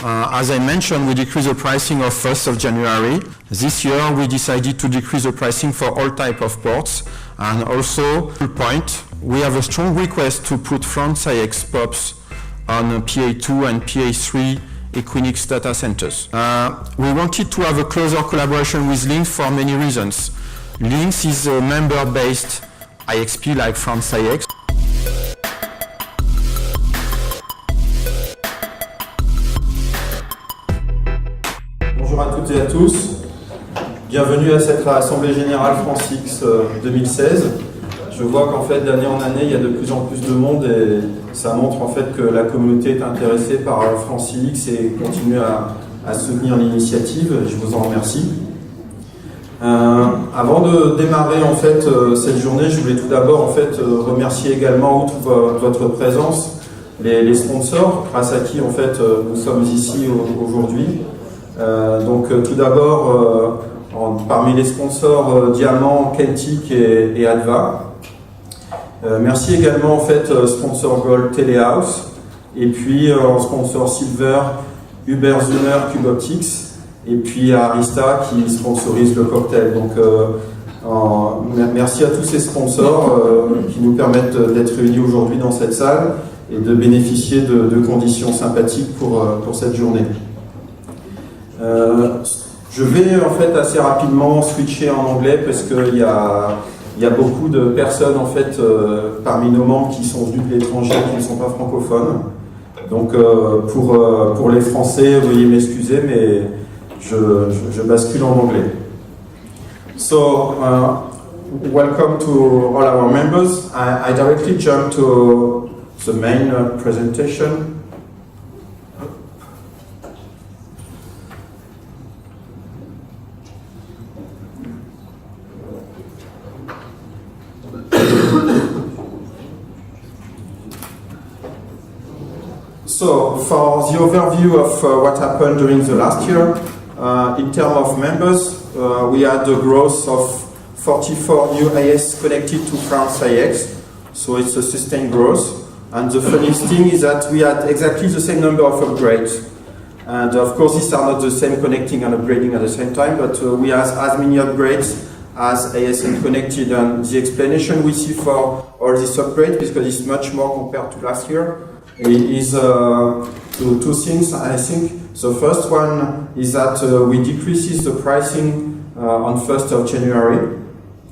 As I mentioned, we decreased the pricing of 1st of January. This year, we decided to decrease the pricing for all type of ports. And also, point, we have a strong request to put France IX POPs on PA2 and PA3 Equinix data centers. We wanted to have a closer collaboration with Lynx for many reasons. Lynx is a member-based IXP like France IX. Bonjour à toutes et à tous. Bienvenue à cette Assemblée Générale France X 2016. Je vois qu'en fait, d'année en année, il y a de plus en plus de monde et ça montre en fait que la communauté est intéressée par France X et continue à soutenir l'initiative. Je vous en remercie. Avant de démarrer en fait cette journée, je voulais tout d'abord en fait remercier également, outre votre présence, les sponsors, grâce à qui en fait nous sommes ici aujourd'hui. Donc tout d'abord, parmi les sponsors Diamant, Kentic et Adva. Merci également en fait sponsor Gold Telehouse et puis en sponsor Silver Uber Zoomer Cuboptics et puis Arista qui sponsorise le cocktail. Donc merci à tous ces sponsors qui nous permettent d'être réunis aujourd'hui dans cette salle et de bénéficier de conditions sympathiques pour cette journée. Je vais en fait assez rapidement switcher en anglais parce qu'il y a beaucoup de personnes en fait parmi nos membres qui sont venus de l'étranger, qui ne sont pas francophones. Donc pour les Français, veuillez m'excuser, mais je bascule en anglais. So, welcome to all our members. I directly jump to the main presentation. So, for the overview of what happened during the last year, in terms of members, we had a growth of 44 new IS connected to France IX, so it's a sustained growth. And the funniest thing is that we had exactly the same number of upgrades. And of course, these are not the same connecting and upgrading at the same time, but we have as many upgrades as ASN connected. And the explanation we see for all these upgrades, because it's much more compared to last year, is two things, I think. The first one is that we decreases the pricing on 1st of January.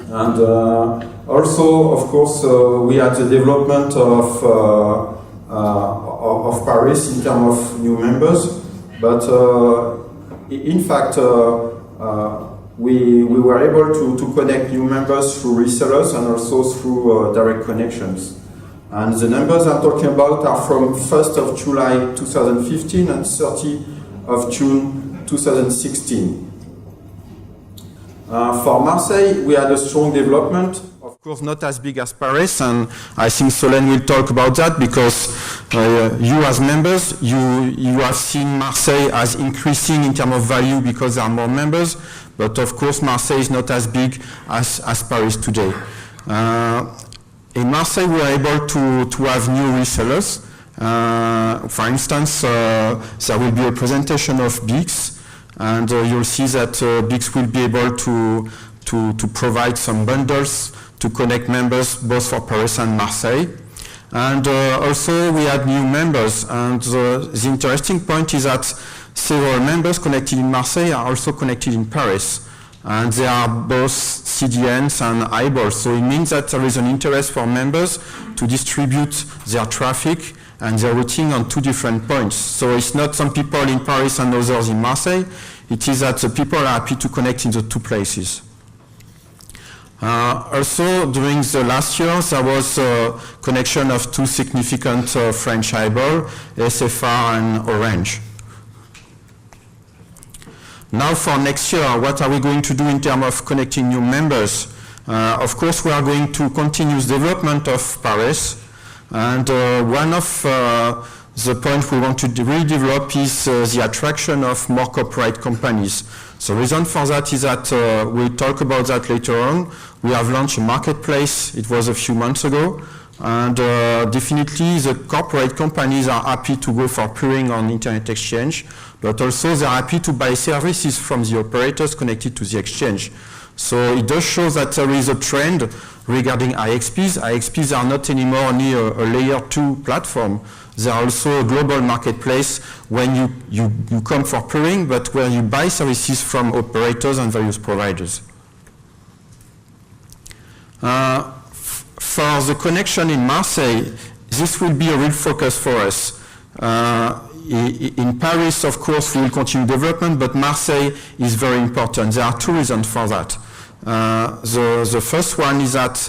And also, of course, we had the development of Paris in terms of new members. But in fact, we were able to connect new members through resellers and also through direct connections. And the numbers I'm talking about are from 1st of July 2015 and 30th of June 2016. For Marseille, we had a strong development. Of course, not as big as Paris, and I think Solène will talk about that because you as members, you have seen Marseille as increasing in terms of value because there are more members, but of course Marseille is not as big as Paris today. In Marseille, we are able to have new resellers. For instance, there will be a presentation of BIX, and you'll see that BIX will be able to provide some bundles to connect members both for Paris and Marseille. And also we had new members, and the interesting point is that several members connected in Marseille are also connected in Paris. And they are both CDNs and eyeballs. So it means that there is an interest for members to distribute their traffic and their routing on two different points. So it's not some people in Paris and others in Marseille. It is that the people are happy to connect in the two places. Also, during the last year, there was a connection of two significant French eyeballs, SFR and Orange. Now for next year, what are we going to do in terms of connecting new members? Of course, we are going to continue the development of Paris. And one of the points we want to redevelop is the attraction of more corporate companies. The reason for that is that we'll talk about that later on. We have launched a marketplace, it was a few months ago, And definitely the corporate companies are happy to go for peering on internet exchange, but also they're happy to buy services from the operators connected to the exchange. So it does show that there is a trend regarding IXPs. IXPs are not anymore only a layer 2 platform. They are also a global marketplace when you come for peering, but where you buy services from operators and various providers. For the connection in Marseille, this will be a real focus for us. In Paris, of course, we will continue development, but Marseille is very important. There are two reasons for that. The first one is that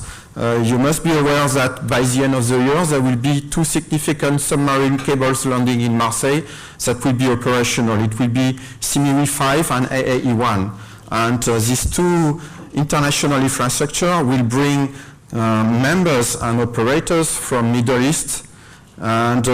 you must be aware that by the end of the year, there will be two significant submarine cables landing in Marseille that will be operational. It will be CIMIWI 5 and AAE1. And these two international infrastructure will bring members and operators from Middle East and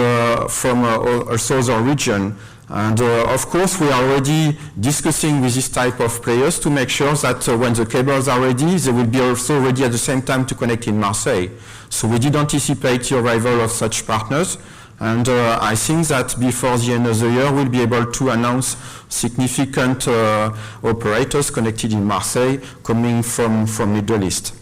from also the region. And of course, we are already discussing with this type of players to make sure that when the cables are ready, they will be also ready at the same time to connect in Marseille. So we did anticipate the arrival of such partners. And I think that before the end of the year, we'll be able to announce significant operators connected in Marseille coming from Middle East.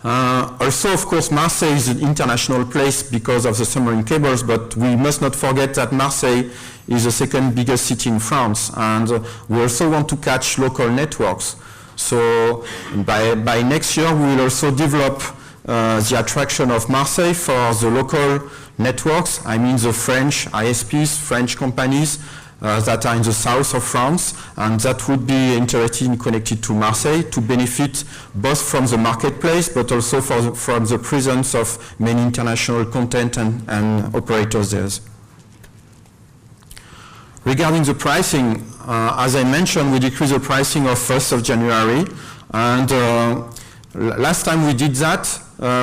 Also, of course, Marseille is an international place because of the submarine cables, but we must not forget that Marseille is the second biggest city in France, and we also want to catch local networks. So by next year, we will also develop the attraction of Marseille for the local networks, I mean the French ISPs, French companies, that are in the south of France, and that would be interested in connected to Marseille to benefit both from the marketplace but also from the presence of many international content and operators there. Regarding the pricing, as I mentioned, we decreased the pricing of 1st of January, and last time we did that,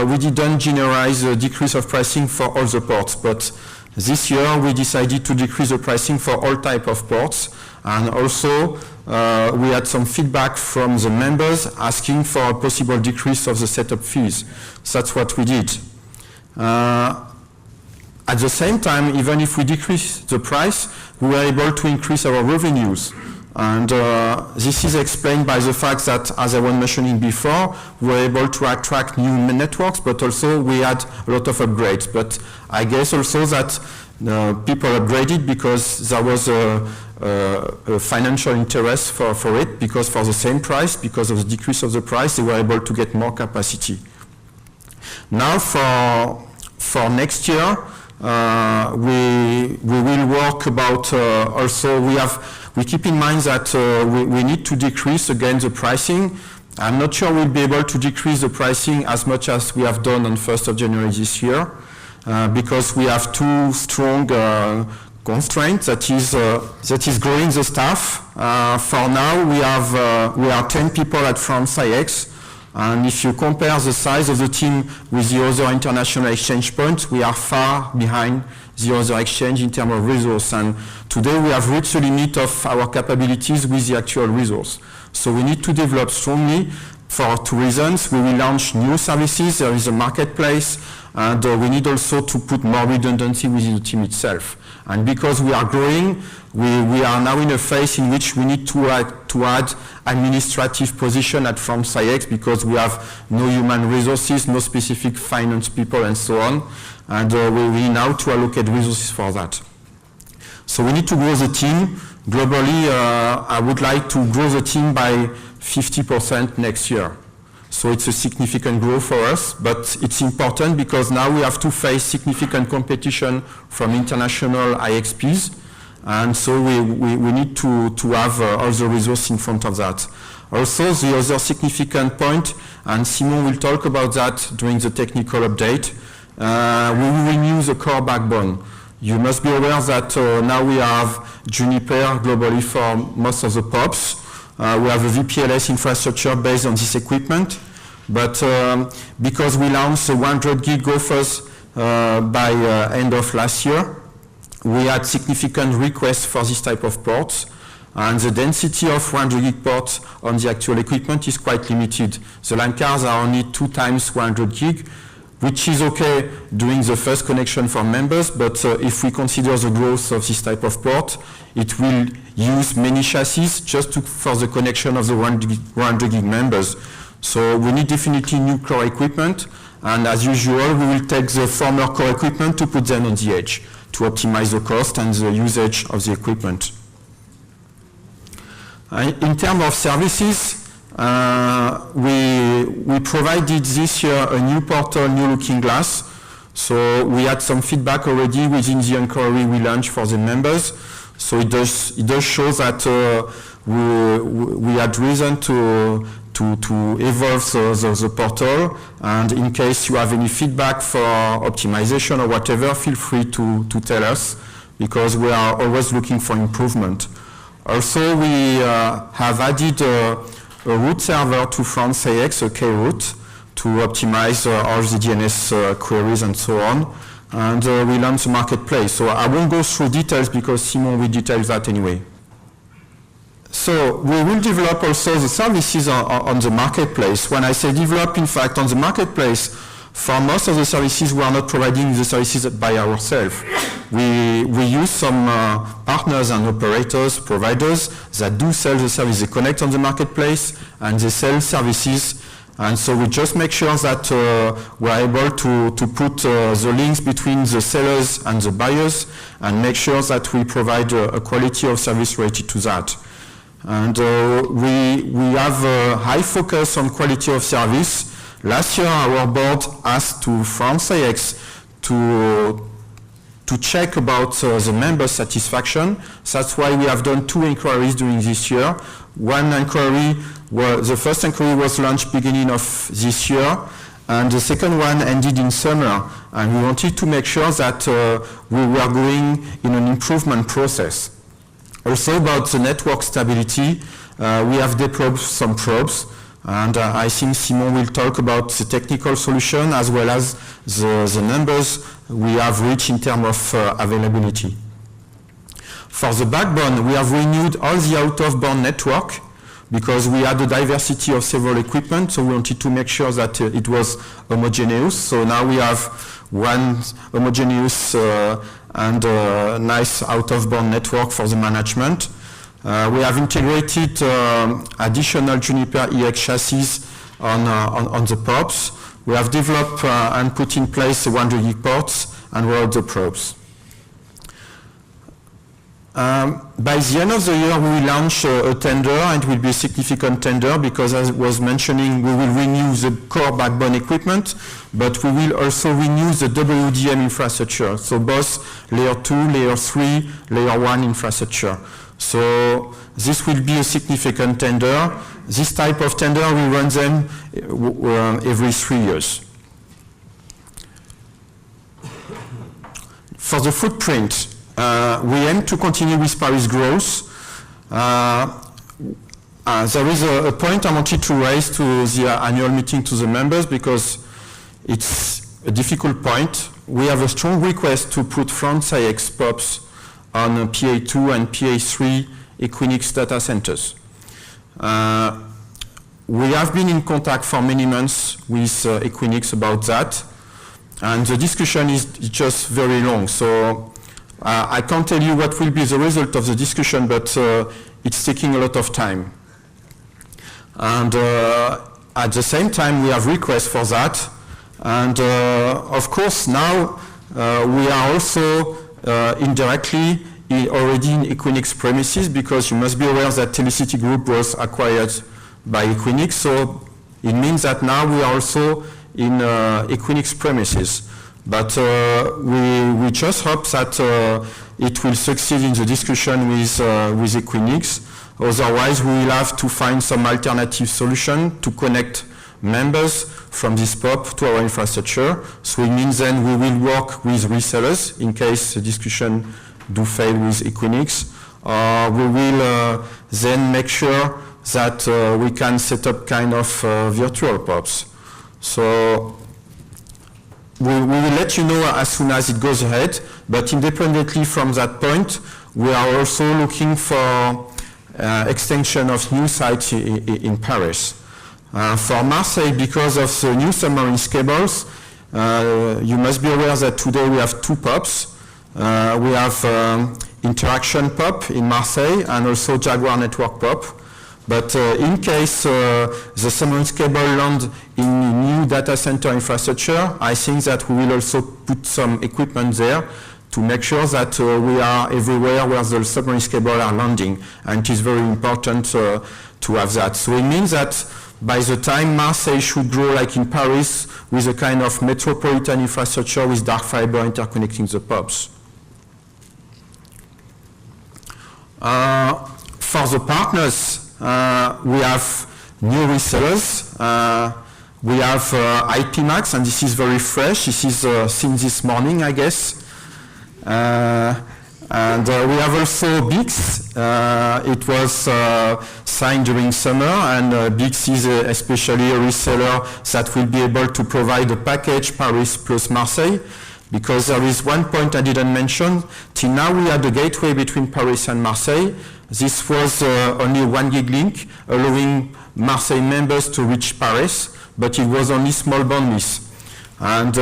we didn't generalize the decrease of pricing for all the ports, but this year we decided to decrease the pricing for all type of ports, and also we had some feedback from the members asking for a possible decrease of the setup fees. So that's what we did. At the same time, even if we decrease the price, we were able to increase our revenues. And this is explained by the fact that, as I was mentioning before, we were able to attract new networks, but also we had a lot of upgrades. But I guess also that people upgraded because there was a financial interest for it, because for the same price, because of the decrease of the price, they were able to get more capacity. Now for next year, we will work about also we keep in mind that we need to decrease again the pricing. I'm not sure we'll be able to decrease the pricing as much as we have done on 1st of January this year, because we have two strong constraints. That is growing the staff. For now, we are 10 people at France IX. And if you compare the size of the team with the other international exchange points, we are far behind the other exchange in terms of resource. And today we have reached the limit of our capabilities with the actual resource. So we need to develop strongly for two reasons. We will launch new services, there is a marketplace, and we need also to put more redundancy within the team itself. And because we are growing, we are now in a phase in which we need to add administrative position at France IX, because we have no human resources, no specific finance people, and so on. And we need now to allocate resources for that. So we need to grow the team. Globally, I would like to grow the team by 50% next year. So it's a significant growth for us, but it's important because now we have to face significant competition from international IXPs, and so we need to have all the resources in front of that. Also, the other significant point, and Simon will talk about that during the technical update, we will renew the core backbone. You must be aware that now we have Juniper globally for most of the POPs. We have a VPLS infrastructure based on this equipment, but because we launched the 100 gig offers by end of last year, we had significant requests for this type of ports, and the density of 100 gig ports on the actual equipment is quite limited. The LAN cards are only 2 times 100 gig, which is okay during the first connection for members, but if we consider the growth of this type of port, it will use many chassis just for the connection of the 100 gig members. So we need definitely new core equipment, and as usual, we will take the former core equipment to put them on the edge to optimize the cost and the usage of the equipment. In terms of services, we provided this year a new portal, new looking glass. So we had some feedback already within the inquiry we launched for the members. So it does show that we had reason to evolve the portal, and in case you have any feedback for optimization or whatever, feel free to tell us, because we are always looking for improvement. Also, we have added a root server to France AX, a K-root, to optimize all the DNS queries and so on. And we launched the marketplace. So I won't go through details because Simon will detail that anyway. So we will develop also the services on the marketplace. When I say develop, in fact, on the marketplace, for most of the services, we are not providing the services by ourselves. We use some partners and operators, providers that do sell the service. They connect on the marketplace and they sell services. And so we just make sure that we're able to put the links between the sellers and the buyers and make sure that we provide a quality of service related to that. And we have a high focus on quality of service. Last year, our board asked to France AX to check about the member satisfaction. That's why we have done 2 inquiries during this year. One inquiry, the first inquiry was launched beginning of this year, and the second one ended in summer. And we wanted to make sure that we were going in an improvement process. Also about the network stability, we have deployed some probes, and I think Simon will talk about the technical solution as well as the numbers we have reached in terms of availability. For the backbone, we have renewed all the out-of-band network because we had a diversity of several equipment, so we wanted to make sure that it was homogeneous. So now we have one homogeneous and nice out-of-band network for the management. We have integrated additional Juniper EX chassis on the probes. We have developed and put in place the 100 gig ports and rolled the probes. By the end of the year, we will launch a tender, and it will be a significant tender because, as I was mentioning, we will renew the core backbone equipment, but we will also renew the WDM infrastructure, so both layer 2, layer 3, layer 1 infrastructure. So this will be a significant tender. This type of tender, we run them every 3 years. For the footprint, we aim to continue with Paris growth. There is a point I wanted to raise to the annual meeting to the members because it's a difficult point. We have a strong request to put France AX POPs on PA2 and PA3 Equinix data centers. We have been in contact for many months with Equinix about that, and the discussion is just very long. So I can't tell you what will be the result of the discussion, but it's taking a lot of time. And at the same time, we have requests for that. And of course, now we are also indirectly already in Equinix premises, because you must be aware that Telecity Group was acquired by Equinix. So it means that now we are also in Equinix premises. But we just hope that it will succeed in the discussion with Equinix. Otherwise, we will have to find some alternative solution to connect members from this POP to our infrastructure. So it means then we will work with resellers in case the discussion do fail with Equinix. We will then make sure that we can set up kind of virtual POPs. So we will let you know as soon as it goes ahead, but independently from that point, we are also looking for extension of new sites in Paris. For Marseille, because of the new submarine cables, You must be aware that today we have two pubs. We have Interaction Pub in Marseille and also Jaguar Network Pub. But in case the submarine cable land in new data center infrastructure, I think that we will also put some equipment there to make sure that we are everywhere where the submarine cable are landing. And it is very important to have that. So it means that by the time Marseille should grow like in Paris with a kind of metropolitan infrastructure with dark fiber interconnecting the pubs. For the partners, we have new resellers. We have IPMax, and this is very fresh. This is since this morning, I guess. And we have also BIX. It was signed during summer, and BIX is especially a reseller that will be able to provide a package Paris plus Marseille. Because there is one point I didn't mention. Till now we had a gateway between Paris and Marseille. This was only a 1 gig link, allowing Marseille members to reach Paris, but it was only small bandwidth. And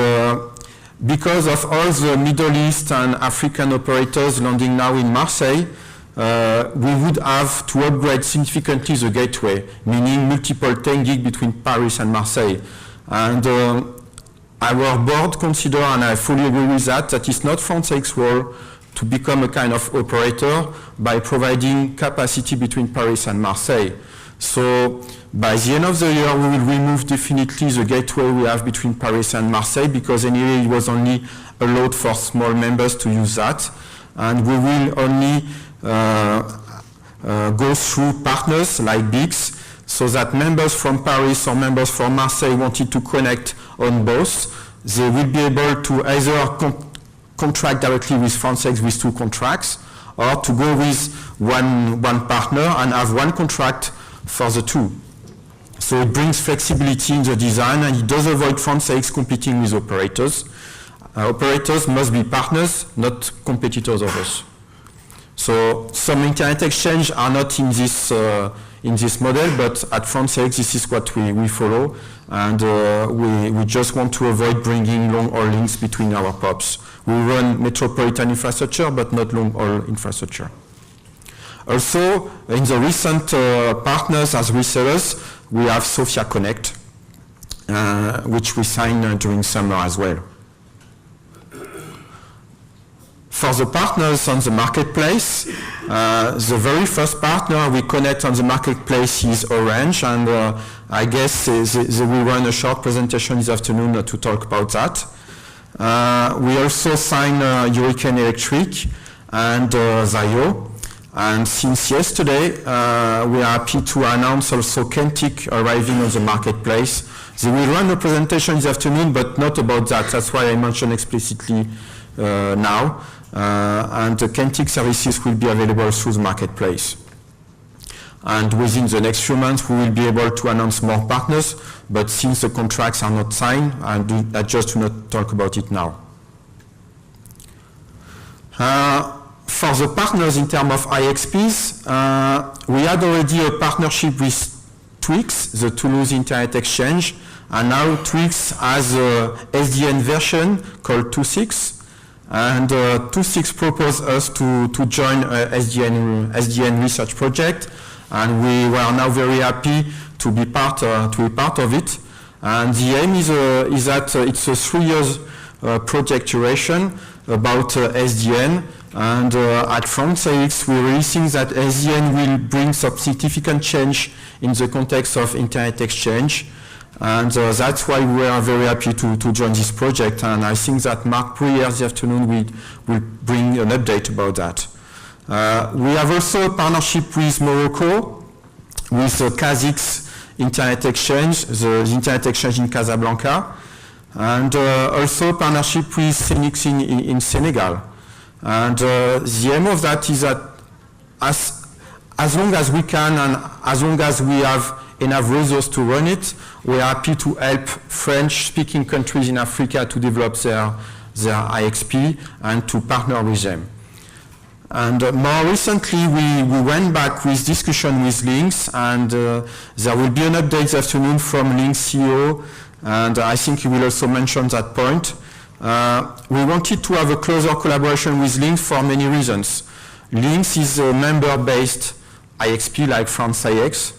because of all the Middle East and African operators landing now in Marseille, we would have to upgrade significantly the gateway, meaning multiple 10 gig between Paris and Marseille. And our board consider, and I fully agree with that it's not FranceX's role to become a kind of operator by providing capacity between Paris and Marseille. So by the end of the year, we will remove definitely the gateway we have between Paris and Marseille, because anyway it was only allowed for small members to use that. And we will only go through partners like BIX, so that members from Paris or members from Marseille wanted to connect on both, they will be able to either contract directly with FranceX with 2 contracts, or to go with one partner and have 1 contract for the 2. So it brings flexibility in the design, and it does avoid FranceX competing with operators. Operators must be partners, not competitors of us. So some internet exchange are not in this model, but at FranceX this is what we follow, and we just want to avoid bringing long-haul links between our POPs. We run metropolitan infrastructure, but not long-haul infrastructure. Also, in the recent partners as resellers, we have Sophia Connect, which we signed during summer as well. For the partners on the marketplace, the very first partner we connect on the marketplace is Orange, and I guess they will run a short presentation this afternoon to talk about that. We also signed Hurricane Electric and Zayo, and since yesterday we are happy to announce also Kentic arriving on the marketplace. They will run a presentation this afternoon, but not about that. That's why I mentioned explicitly now. And the Kentic services will be available through the marketplace. And within the next few months, we will be able to announce more partners, but since the contracts are not signed, I just do not talk about it now. For the partners in terms of IXPs, we had already a partnership with Twix, the Toulouse Internet Exchange, and now Twix has a SDN version called 2.6. And 2.6 proposed us to join SDN research project, and we were now very happy to be part of it. And the aim is that it's a 3 years project duration about SDN, and at FranceX we really think that SDN will bring some significant change in the context of Internet Exchange. And that's why we are very happy to join this project, and I think that Mark Prier this afternoon will bring an update about that. We have also a partnership with Morocco, with the Kazix Internet Exchange, the Internet Exchange in Casablanca, and also a partnership with Senix in Senegal. And the aim of that is that as long as we can and as long as we have enough resources to run it, we are happy to help French-speaking countries in Africa to develop their IXP and to partner with them. And more recently, we went back with discussion with Lynx, and there will be an update this afternoon from Lynx CEO and I think you will also mention that point. We wanted to have a closer collaboration with Lynx for many reasons. Lynx is a member-based IXP like France IX,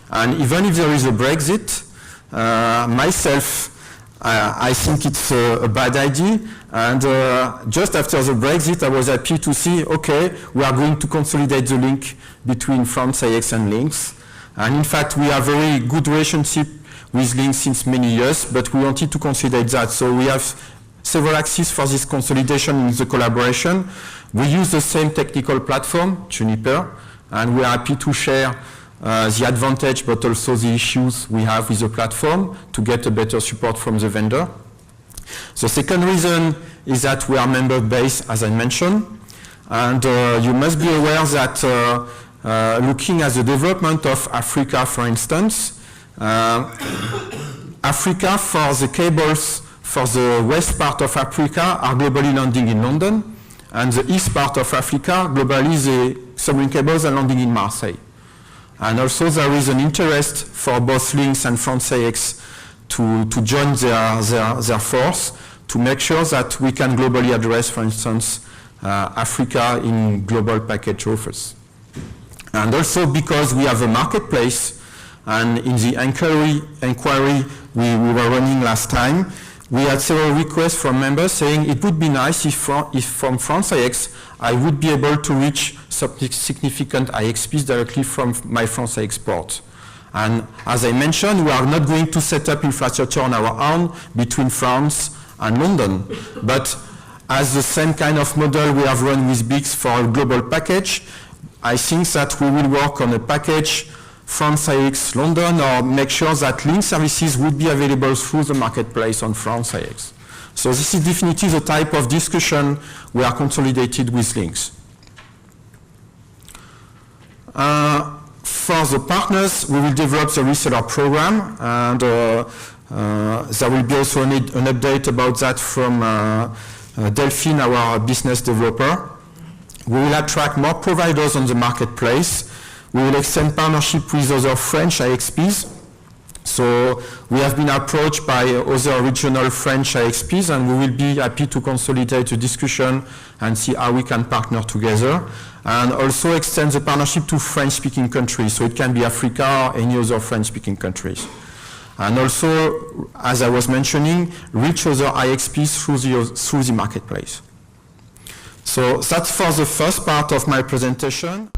and even if there is a Brexit, myself, I think it's a bad idea, and just after the Brexit I was happy to see, okay, we are going to consolidate the link between France IX and Lynx, and in fact we have very good relationship with Lynx since many years, but we wanted to consolidate that, so we have several axes for this consolidation in the collaboration. We use the same technical platform, Juniper, and we are happy to share the advantage but also the issues we have with the platform to get a better support from the vendor. The second reason is that we are member-based, as I mentioned, and you must be aware that looking at the development of Africa, for instance, Africa for the cables for the west part of Africa are globally landing in London, and the east part of Africa, globally, the submarine cables are landing in Marseille. And also there is an interest for both Lynx and France IX to join their force to make sure that we can globally address, for instance, Africa in global package offers. And also because we have a marketplace, and in the inquiry we were running last time, we had several requests from members saying it would be nice if from France IX I would be able to reach significant IXPs directly from my France IX port. And as I mentioned, we are not going to set up infrastructure on our own between France and London. But as the same kind of model we have run with BICS for a global package, I think that we will work on a package France IX London, or make sure that Lynx services would be available through the marketplace on France IX. So this is definitely the type of discussion we are consolidated with Lynx. For the partners, we will develop the reseller program, and there will be also an update about that from Delphine, our business developer. We will attract more providers on the marketplace. We will extend partnership with other French IXPs. So we have been approached by other regional French IXPs, and we will be happy to consolidate the discussion and see how we can partner together. And also extend the partnership to French-speaking countries, so it can be Africa or any other French-speaking countries. And also, as I was mentioning, reach other IXPs through the marketplace. So that's for the first part of my presentation.